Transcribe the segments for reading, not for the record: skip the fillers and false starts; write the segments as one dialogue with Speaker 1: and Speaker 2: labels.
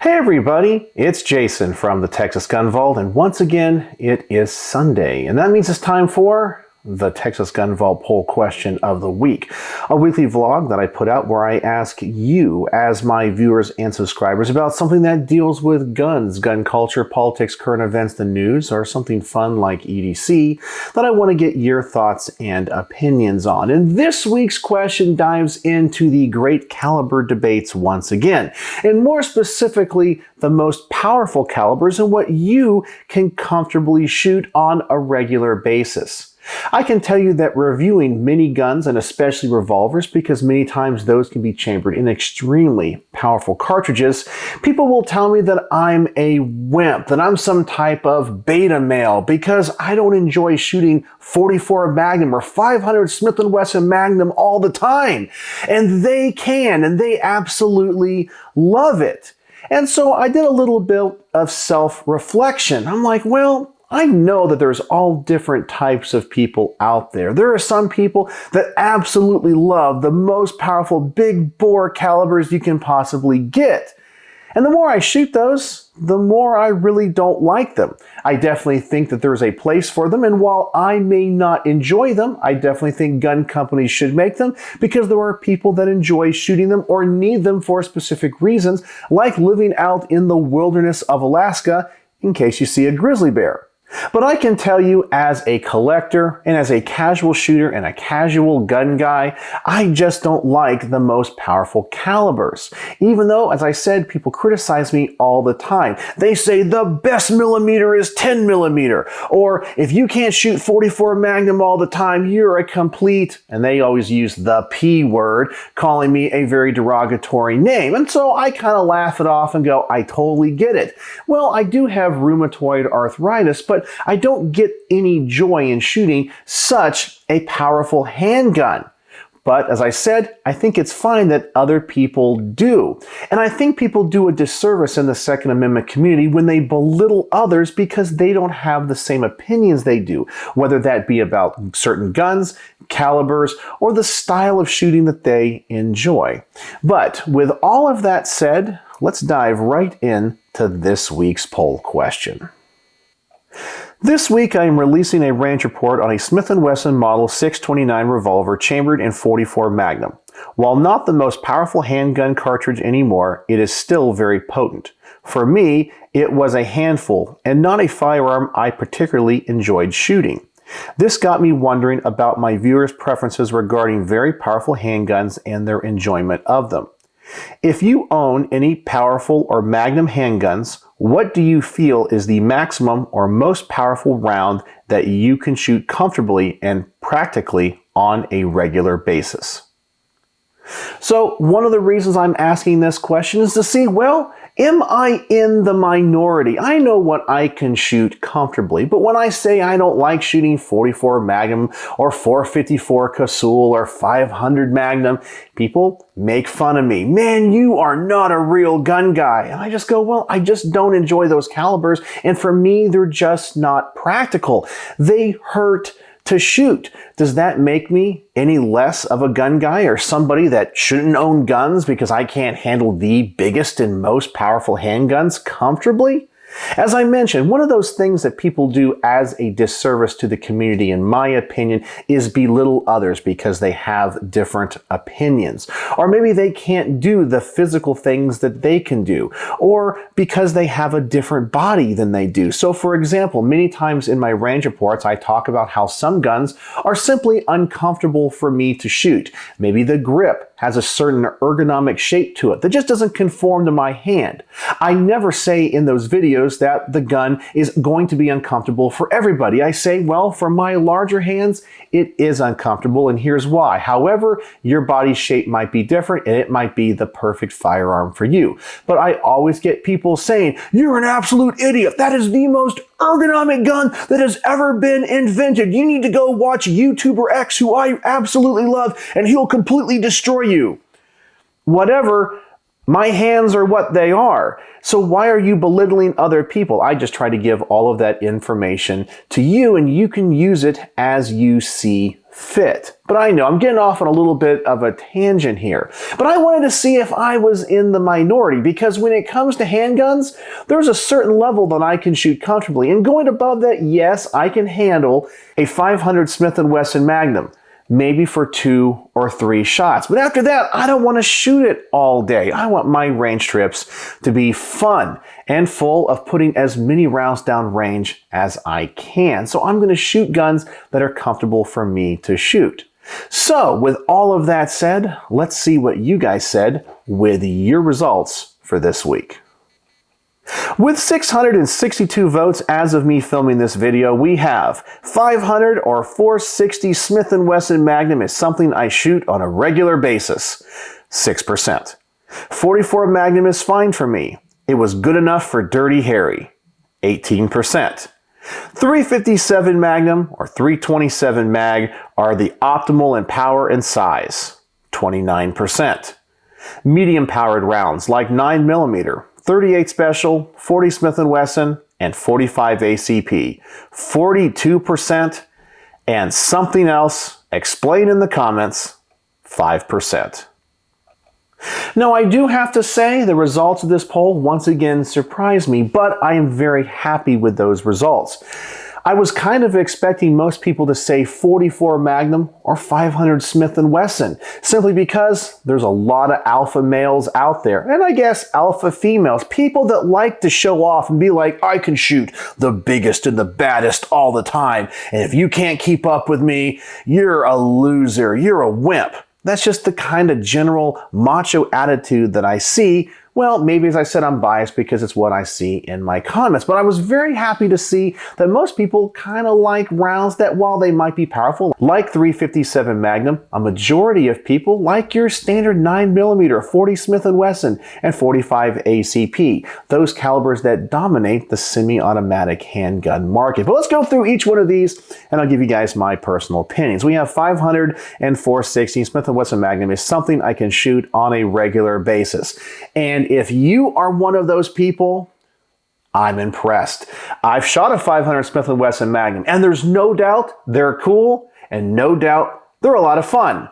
Speaker 1: Hey everybody, it's Jason from the Texas Gun Vault, and once again, it is Sunday, and that means it's time for the Texas Gun Vault Poll Question of the Week, a weekly vlog that I put out where I ask you, as my viewers and subscribers, about something that deals with guns, gun culture, politics, current events, the news, or something fun like EDC that I want to get your thoughts and opinions on. And this week's question dives into the great caliber debates once again, and more specifically, the most powerful calibers and what you can comfortably shoot on a regular basis. I can tell you that reviewing miniguns and especially revolvers, because many times those can be chambered in extremely powerful cartridges, people will tell me that I'm a wimp, that I'm some type of beta male because I don't enjoy shooting 44 Magnum or 500 Smith & Wesson Magnum all the time. And they can, and they absolutely love it. And so I did a little bit of self-reflection. I'm like, well, I know that there's all different types of people out there. There are some people that absolutely love the most powerful big bore calibers you can possibly get. And the more I shoot those, the more I really don't like them. I definitely think that there's a place for them, and while I may not enjoy them, I definitely think gun companies should make them because there are people that enjoy shooting them or need them for specific reasons, like living out in the wilderness of Alaska in case you see a grizzly bear. But I can tell you, as a collector and as a casual shooter and a casual gun guy, I just don't like the most powerful calibers. Even though, as I said, people criticize me all the time. They say the best millimeter is 10 millimeter, or if you can't shoot 44 Magnum all the time, you're a complete, and they always use the P word, calling me a very derogatory name. And so I kind of laugh it off and go, I totally get it. Well, I do have rheumatoid arthritis, but I don't get any joy in shooting such a powerful handgun. But as I said, I think it's fine that other people do. And I think people do a disservice in the Second Amendment community when they belittle others because they don't have the same opinions they do, whether that be about certain guns, calibers, or the style of shooting that they enjoy. But with all of that said, let's dive right into this week's poll question. This week I am releasing a range report on a Smith & Wesson Model 629 revolver chambered in .44 Magnum. While not the most powerful handgun cartridge anymore, it is still very potent. For me, it was a handful and not a firearm I particularly enjoyed shooting. This got me wondering about my viewers' preferences regarding very powerful handguns and their enjoyment of them. If you own any powerful or Magnum handguns, what do you feel is the maximum or most powerful round that you can shoot comfortably and practically on a regular basis? So one of the reasons I'm asking this question is to see, well, am I in the minority? I know what I can shoot comfortably, but when I say I don't like shooting 44 Magnum or 454 Casull or 500 Magnum, people make fun of me. Man, you are not a real gun guy. And I just go, well, I just don't enjoy those calibers, and for me, they're just not practical. They hurt to shoot. Does that make me any less of a gun guy or somebody that shouldn't own guns because I can't handle the biggest and most powerful handguns comfortably? As I mentioned, one of those things that people do as a disservice to the community, in my opinion, is belittle others because they have different opinions. Or maybe they can't do the physical things that they can do, or because they have a different body than they do. So for example, many times in my range reports, I talk about how some guns are simply uncomfortable for me to shoot. Maybe the grip has a certain ergonomic shape to it that just doesn't conform to my hand. I never say in those videos that the gun is going to be uncomfortable for everybody. I say, well, for my larger hands, it is uncomfortable, and here's why. However, your body shape might be different, and it might be the perfect firearm for you. But I always get people saying, you're an absolute idiot. That is the most ergonomic gun that has ever been invented. You need to go watch YouTuber X, who I absolutely love, and he'll completely destroy you. Whatever, my hands are what they are. So why are you belittling other people? I just try to give all of that information to you, and you can use it as you see fit. But I know I'm getting off on a little bit of a tangent here. But I wanted to see if I was in the minority, because when it comes to handguns, there's a certain level that I can shoot comfortably. And going above that, yes, I can handle a 500 Smith & Wesson Magnum, maybe for 2 or 3 shots. But after that, I don't want to shoot it all day. I want my range trips to be fun and full of putting as many rounds down range as I can. So I'm going to shoot guns that are comfortable for me to shoot. So with all of that said, let's see what you guys said with your results for this week. With 662 votes as of me filming this video, we have 500 or 460 Smith & Wesson Magnum is something I shoot on a regular basis, 6%. 44 Magnum is fine for me. It was good enough for Dirty Harry, 18%. 357 Magnum or 327 Mag are the optimal in power and size, 29%. Medium powered rounds like 9mm, 38 Special, 40 Smith & Wesson, and 45 ACP, 42%, and something else, explain in the comments, 5%. Now, I do have to say the results of this poll once again surprised me, but I am very happy with those results. I was kind of expecting most people to say 44 Magnum or 500 Smith & Wesson, simply because there's a lot of alpha males out there, and I guess alpha females, people that like to show off and be like, I can shoot the biggest and the baddest all the time, and if you can't keep up with me, you're a loser, you're a wimp. That's just the kind of general macho attitude that I see. Well, maybe as I said, I'm biased because it's what I see in my comments, but I was very happy to see that most people kind of like rounds that, while they might be powerful, like 357 Magnum, a majority of people like your standard 9mm, 40 Smith & Wesson, and 45 ACP, those calibers that dominate the semi-automatic handgun market. But let's go through each one of these, and I'll give you guys my personal opinions. We have 500 and 460 Smith & Wesson Magnum is something I can shoot on a regular basis. And if you are one of those people, I'm impressed. I've shot a 500 Smith & Wesson Magnum, and there's no doubt they're cool, and no doubt they're a lot of fun.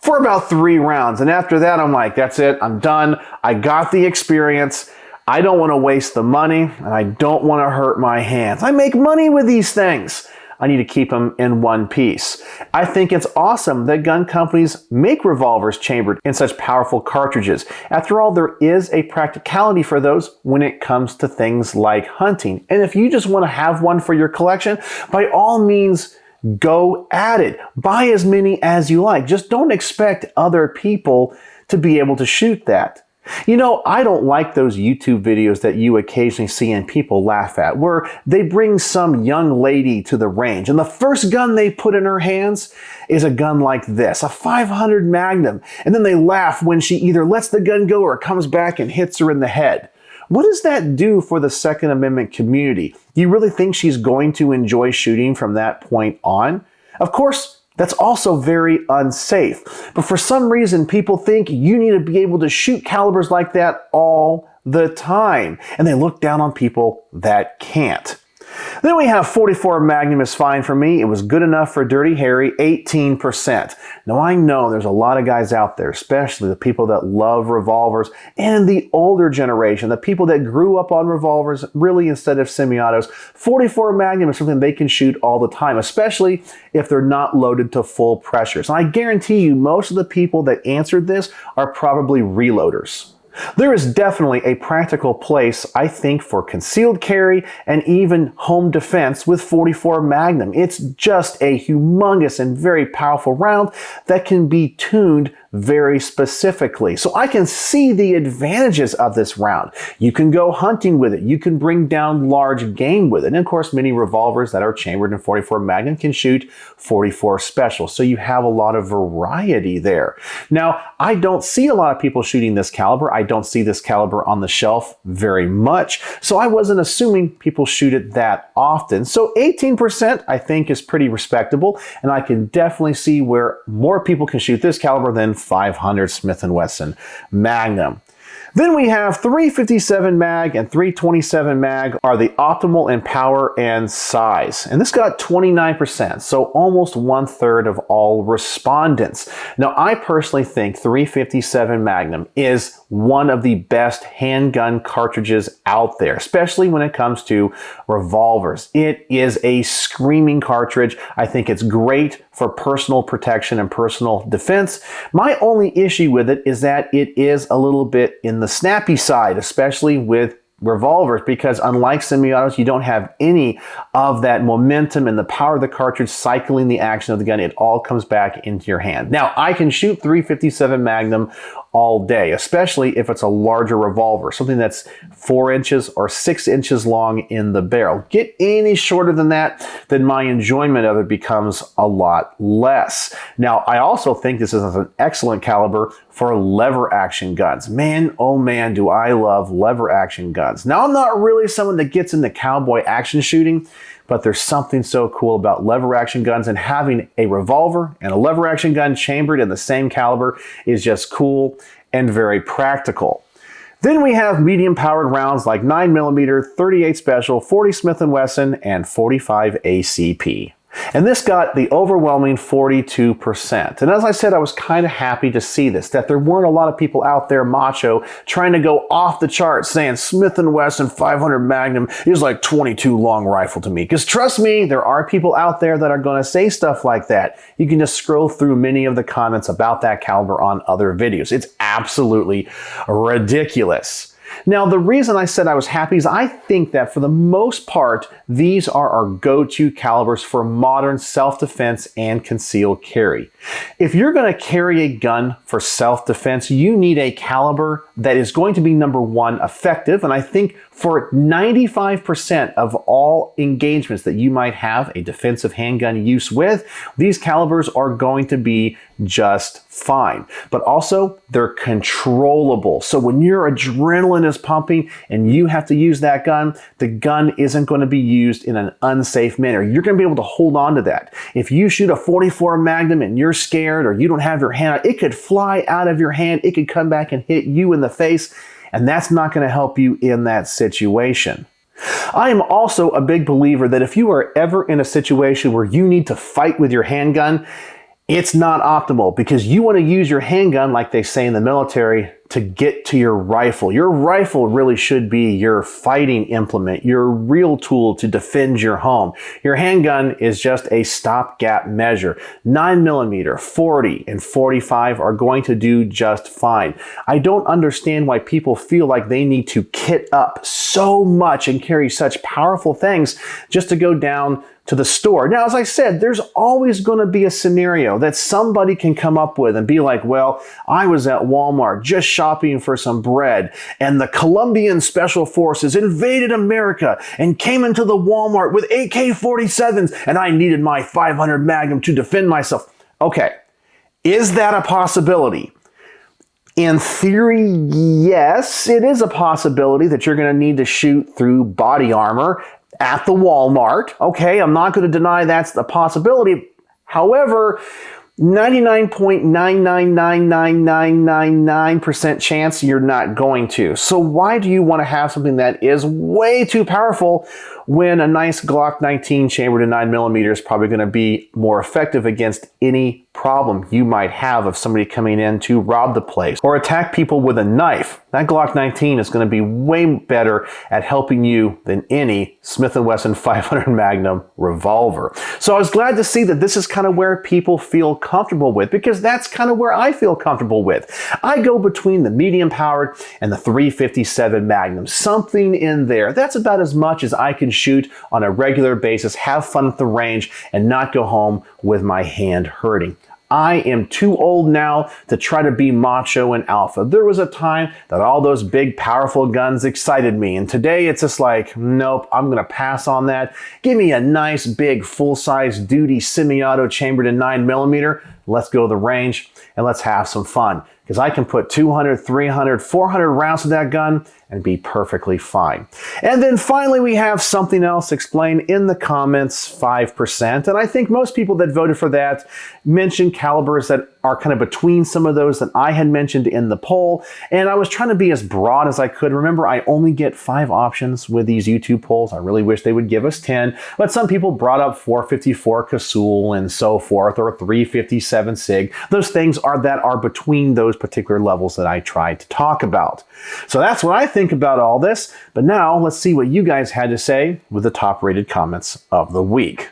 Speaker 1: For about 3 rounds, and after that I'm like, that's it, I'm done. I got the experience. I don't want to waste the money, and I don't want to hurt my hands. I make money with these things. I need to keep them in one piece. I think it's awesome that gun companies make revolvers chambered in such powerful cartridges. After all, there is a practicality for those when it comes to things like hunting. And if you just want to have one for your collection, by all means, go at it. Buy as many as you like. Just don't expect other people to be able to shoot that. You know, I don't like those YouTube videos that you occasionally see and people laugh at, where they bring some young lady to the range and the first gun they put in her hands is a gun like this, a 500 Magnum, and then they laugh when she either lets the gun go or comes back and hits her in the head. What does that do for the Second Amendment community? Do you really think she's going to enjoy shooting from that point on? Of course, that's also very unsafe. But for some reason, people think you need to be able to shoot calibers like that all the time. And they look down on people that can't. Then we have 44 Magnum is fine for me. It was good enough for Dirty Harry, 18%. Now I know there's a lot of guys out there, especially the people that love revolvers and the older generation, the people that grew up on revolvers really instead of semi-autos. 44 Magnum is something they can shoot all the time, especially if they're not loaded to full pressures. And I guarantee you most of the people that answered this are probably reloaders. There is definitely a practical place, I think, for concealed carry and even home defense with 44 Magnum. It's just a humongous and very powerful round that can be tuned very specifically. So I can see the advantages of this round. You can go hunting with it. You can bring down large game with it. And of course, many revolvers that are chambered in 44 Magnum can shoot 44 Special. So you have a lot of variety there. Now, I don't see a lot of people shooting this caliber. I don't see this caliber on the shelf very much. So I wasn't assuming people shoot it that often. So 18% I think is pretty respectable. And I can definitely see where more people can shoot this caliber than 500 Smith & Wesson Magnum. Then we have 357 mag and 327 mag are the optimal in power and size. And this got 29%, so almost 1/3 of all respondents. Now, I personally think 357 Magnum is one of the best handgun cartridges out there, especially when it comes to revolvers. It is a screaming cartridge. I think it's great for personal protection and personal defense. My only issue with it is that it is a little bit in the snappy side, especially with revolvers, because unlike semi-autos, you don't have any of that momentum and the power of the cartridge cycling the action of the gun. It all comes back into your hand. Now, I can shoot 357 Magnum all day, especially if it's a larger revolver, something that's 4 inches or 6 inches long in the barrel. Get any shorter than that, then my enjoyment of it becomes a lot less. Now, I also think this is an excellent caliber for lever action guns. Man, oh man, do I love lever action guns. Now, I'm not really someone that gets into cowboy action shooting, but there's something so cool about lever action guns, and having a revolver and a lever action gun chambered in the same caliber is just cool and very practical. Then we have medium powered rounds like 9mm, 38 Special, 40 Smith & Wesson, and 45 ACP. And this got the overwhelming 42%. And as I said, I was kind of happy to see this, that there weren't a lot of people out there macho trying to go off the charts saying Smith & Wesson 500 Magnum is like 22 long rifle to me. Because trust me, there are people out there that are going to say stuff like that. You can just scroll through many of the comments about that caliber on other videos. It's absolutely ridiculous. Now, the reason I said I was happy is I think that for the most part, these are our go-to calibers for modern self-defense and concealed carry. If you're going to carry a gun for self-defense, you need a caliber that is going to be, number one, effective. And I think for 95% of all engagements that you might have a defensive handgun use with, these calibers are going to be just fine. But also, they're controllable. So when your adrenaline is pumping and you have to use that gun, the gun isn't going to be used in an unsafe manner. You're going to be able to hold on to that. If you shoot a 44 Magnum and you're scared or you don't have your hand out, it could fly out of your hand. It could come back and hit you in the face, and that's not going to help you in that situation. I am also a big believer that if you are ever in a situation where you need to fight with your handgun, it's not optimal, because you want to use your handgun, like they say in the military, to get to your rifle. Your rifle really should be your fighting implement, your real tool to defend your home. Your handgun is just a stopgap measure. 9mm, 40, and 45 are going to do just fine. I don't understand why people feel like they need to kit up so much and carry such powerful things just to go down to the store. Now, as I said, there's always going to be a scenario that somebody can come up with and be like, well, I was at Walmart just shopping for some bread, and the Colombian Special Forces invaded America and came into the Walmart with AK-47s, and I needed my 500 Magnum to defend myself. Okay, is that a possibility? In theory, yes, it is a possibility that you're going to need to shoot through body armor at the Walmart. Okay, I'm not going to deny that's the possibility. However, 99.999999% chance you're not going to. So why do you want to have something that is way too powerful when a nice Glock 19 chambered in 9mm is probably going to be more effective against any problem you might have of somebody coming in to rob the place or attack people with a knife? That Glock 19 is going to be way better at helping you than any Smith & Wesson 500 Magnum revolver. So I was glad to see that this is kind of where people feel comfortable with, because that's kind of where I feel comfortable with. I go between the medium powered and the 357 Magnum, something in there. That's about as much as I can shoot on a regular basis, have fun at the range, and not go home with my hand hurting. I am too old now to try to be macho and alpha. There was a time that all those big, powerful guns excited me, and today it's just like, nope, I'm going to pass on that. Give me a nice, big, full-size duty semi-auto chambered in 9mm. Let's go to the range and let's have some fun, because I can put 200, 300, 400 rounds to that gun and be perfectly fine. And then finally, we have something else. Explain in the comments 5%. And I think most people that voted for that mentioned calibers that are kind of between some of those that I had mentioned in the poll, and I was trying to be as broad as I could. Remember, I only get 5 options with these YouTube polls. I really wish they would give us 10, but some people brought up 454 Casull and so forth, or 357 SIG. Those things are between those particular levels that I tried to talk about. So that's what I think about all this, but now let's see what you guys had to say with the top rated comments of the week.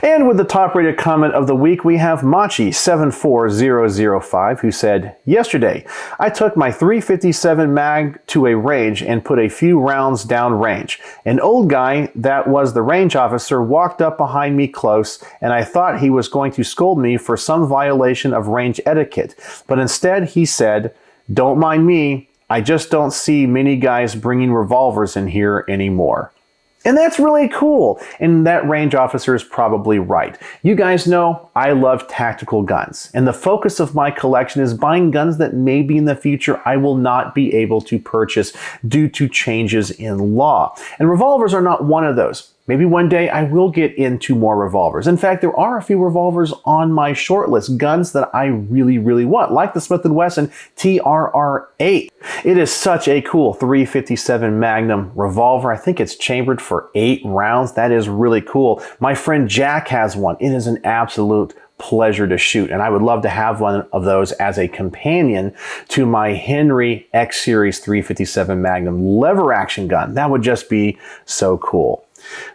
Speaker 1: And with the top rated comment of the week, we have Machi74005, who said, "Yesterday, I took my 357 mag to a range and put a few rounds down range. An old guy that was the range officer walked up behind me close, and I thought he was going to scold me for some violation of range etiquette. But instead he said, 'Don't mind me, I just don't see many guys bringing revolvers in here anymore.'" And that's really cool. And that range officer is probably right. You guys know I love tactical guns. And the focus of my collection is buying guns that maybe in the future I will not be able to purchase due to changes in law. And revolvers are not one of those. Maybe one day I will get into more revolvers. In fact, there are a few revolvers on my short list, guns that I really, really want, like the Smith & Wesson TRR-8. It is such a cool 357 Magnum revolver. I think it's chambered for 8 rounds. That is really cool. My friend Jack has one. It is an absolute pleasure to shoot, and I would love to have one of those as a companion to my Henry X Series 357 Magnum lever action gun. That would just be so cool.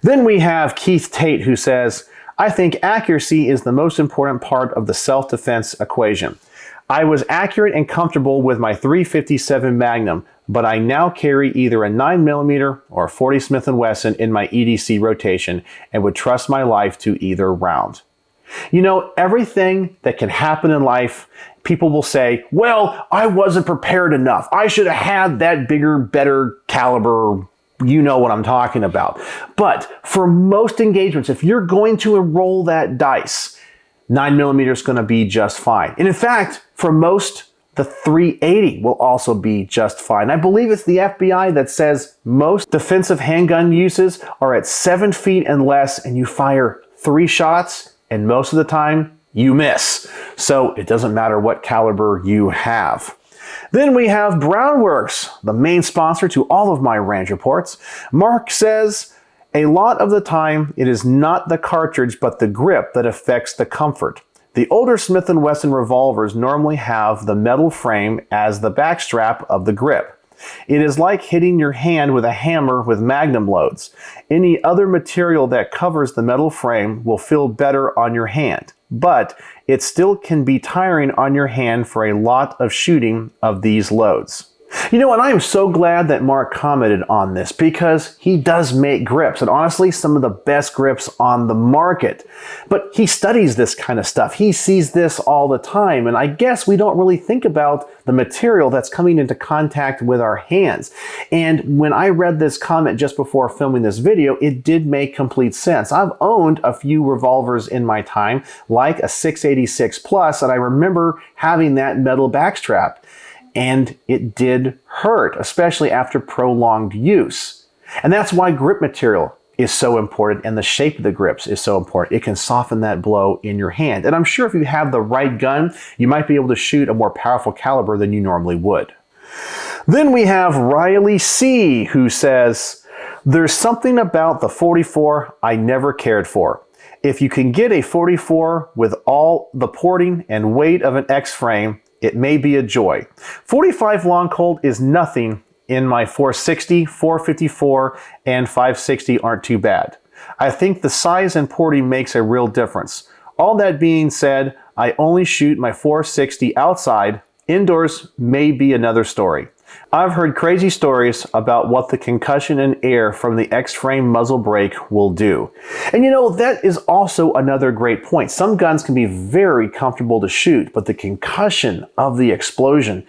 Speaker 1: Then we have Keith Tate, who says, "I think accuracy is the most important part of the self-defense equation. I was accurate and comfortable with my 357 Magnum, but I now carry either a 9mm or 40 Smith & Wesson in my EDC rotation and would trust my life to either round." You know, everything that can happen in life, people will say, "Well, I wasn't prepared enough. I should have had that bigger, better caliber." You know what I'm talking about. But for most engagements, if you're going to roll that dice, 9mm is going to be just fine. And in fact, for most, the 380 will also be just fine. I believe it's the FBI that says most defensive handgun uses are at 7 feet and less, and you fire 3 shots, and most of the time you miss. So it doesn't matter what caliber you have. Then we have Brownworks, the main sponsor to all of my range reports. Mark says, "A lot of the time, it is not the cartridge but the grip that affects the comfort. The older Smith & Wesson revolvers normally have the metal frame as the backstrap of the grip. It is like hitting your hand with a hammer with magnum loads. Any other material that covers the metal frame will feel better on your hand, but it still can be tiring on your hand for a lot of shooting of these loads." You know, and I am so glad that Mark commented on this, because he does make grips, and honestly, some of the best grips on the market. But he studies this kind of stuff. He sees this all the time, and I guess we don't really think about the material that's coming into contact with our hands. And when I read this comment just before filming this video, it did make complete sense. I've owned a few revolvers in my time, like a 686 Plus, and I remember having that metal backstrap. And it did hurt, especially after prolonged use. And that's why grip material is so important, and the shape of the grips is so important. It can soften that blow in your hand. And I'm sure if you have the right gun, you might be able to shoot a more powerful caliber than you normally would. Then we have Riley C., who says, "There's something about the 44 I never cared for. If you can get a 44 with all the porting and weight of an X frame, it may be a joy. 45 long Colt is nothing in my 460, 454, and 560 aren't too bad. I think the size and porting makes a real difference. All that being said, I only shoot my 460 outside. Indoors may be another story. I've heard crazy stories about what the concussion and air from the X-frame muzzle brake will do." And you know, that is also another great point. Some guns can be very comfortable to shoot, but the concussion of the explosion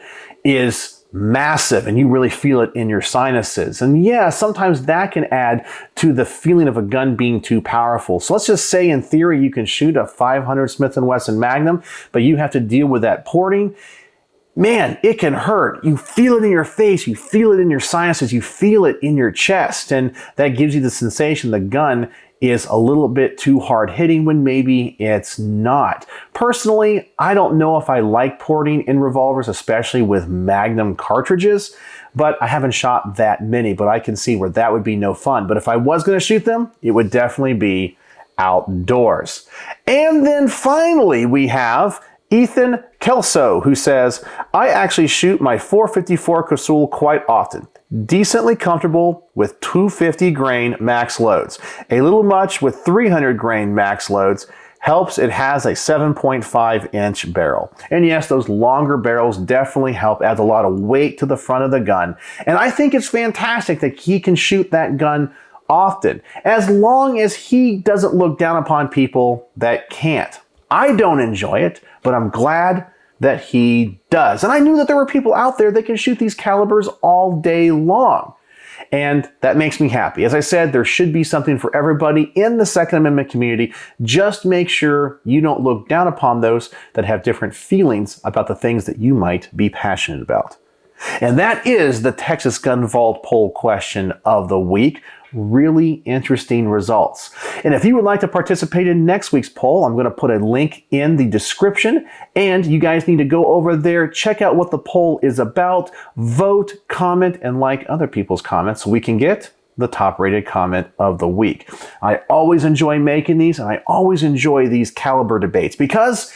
Speaker 1: is massive, and you really feel it in your sinuses. And yeah, sometimes that can add to the feeling of a gun being too powerful. So let's just say in theory you can shoot a 500 Smith & Wesson Magnum, but you have to deal with that porting. Man, it can hurt. You feel it in your face, you feel it in your sinuses, you feel it in your chest, and that gives you the sensation the gun is a little bit too hard hitting when maybe it's not. Personally, I don't know if I like porting in revolvers, especially with Magnum cartridges, but I haven't shot that many, but I can see where that would be no fun. But if I was going to shoot them, it would definitely be outdoors. And then finally, we have Ethan Kelso, who says, I actually shoot my 454 Casull quite often. Decently comfortable with 250 grain max loads. A little much with 300 grain max loads. Helps it has a 7.5 inch barrel. And yes, those longer barrels definitely help, adds a lot of weight to the front of the gun. And I think it's fantastic that he can shoot that gun often, as long as he doesn't look down upon people that can't. I don't enjoy it, but I'm glad that he does. And I knew that there were people out there that can shoot these calibers all day long. And that makes me happy. As I said, there should be something for everybody in the Second Amendment community. Just make sure you don't look down upon those that have different feelings about the things that you might be passionate about. And that is the Texas Gun Vault poll question of the week. Really interesting results. And if you would like to participate in next week's poll, I'm going to put a link in the description, and you guys need to go over there, check out what the poll is about, vote, comment, and like other people's comments so we can get the top rated comment of the week. I always enjoy making these, and I always enjoy these caliber debates because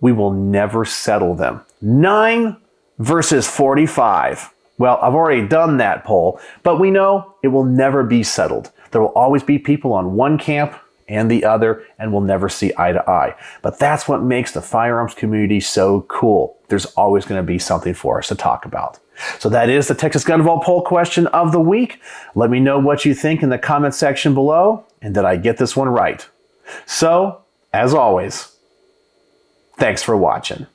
Speaker 1: we will never settle them. 9 versus 45. Well, I've already done that poll, but we know it will never be settled. There will always be people on one camp and the other, and we'll never see eye to eye. But that's what makes the firearms community so cool. There's always going to be something for us to talk about. So that is the Texas Gun Vault poll question of the week. Let me know what you think in the comment section below, and did I get this one right? So, as always, thanks for watching.